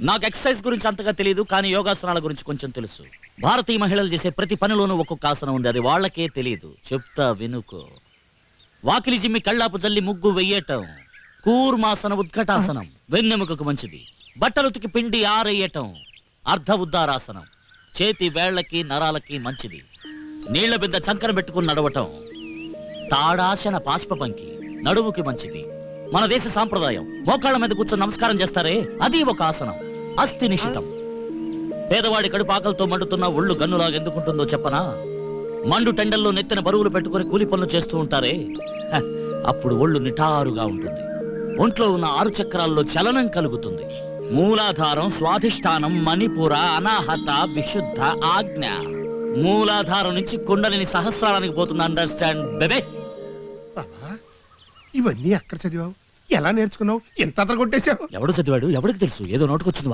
నాకు ఎక్సర్సైజ్ గురించి అంతగా తెలియదు, కానీ యోగాసనాల గురించి కొంచెం తెలుసు. భారతీయ మహిళలు చేసే ప్రతి పనిలోనూ ఒక్కొక్క ఆసనం ఉంది, అది వాళ్ళకే తెలియదు. చెప్తా వినుకో. వాకిలి జిమ్మి కళ్ళాపు జల్లి ముగ్గు వెయ్యటం, కూర్మాసన ఉద్ఘటాసనం వెన్నెముకకు మంచిది. బట్టలు ఉతికి పిండి ఆరేయటం అర్ధ ఉద్దారాసనం చేతి వేళ్లకి నరాలకి మంచిది. నీళ్ల బింద చంకన పెట్టుకుని నడవటం తాడాసన పాష్పంకి నడువుకి మంచిది. మన దేశ సాంప్రదాయం మోకాళ్ళ మీద కూర్చొని నమస్కారం చేస్తారే, అది ఒక ఆసనం, అస్థి నిశితం. పేదవాడి కడుపు ఆకలితో మండుతున్న ఒళ్ళు గన్నులాగా ఎందుకుంటుందో చెప్పనా? మండు టెండల్లో నెత్తిన బరువులు పెట్టుకుని కూలి పనులు చేస్తూ ఉంటారే, అప్పుడు ఒళ్ళు నిటారుగా ఉంటుంది. ఒంట్లో ఉన్న 6 చక్రాల్లో చలనం కలుగుతుంది. మూలాధారం, స్వాధిష్టానం, మణిపుర, అనాహత, విశుద్ధ, ఆజ్ఞ. మూలాధారం నుంచి కుండలిని సహస్రానికి పోతుంది. అండర్స్టాండ్ బేబే? ఇవన్నీ ఎక్కడ చదివావు, ఎలా నేర్చుకున్నావు, ఎంత కొట్టేశావు? ఎవడు చదివాడు, ఎవడికి తెలుసు? ఏదో నోటుకొచ్చింది.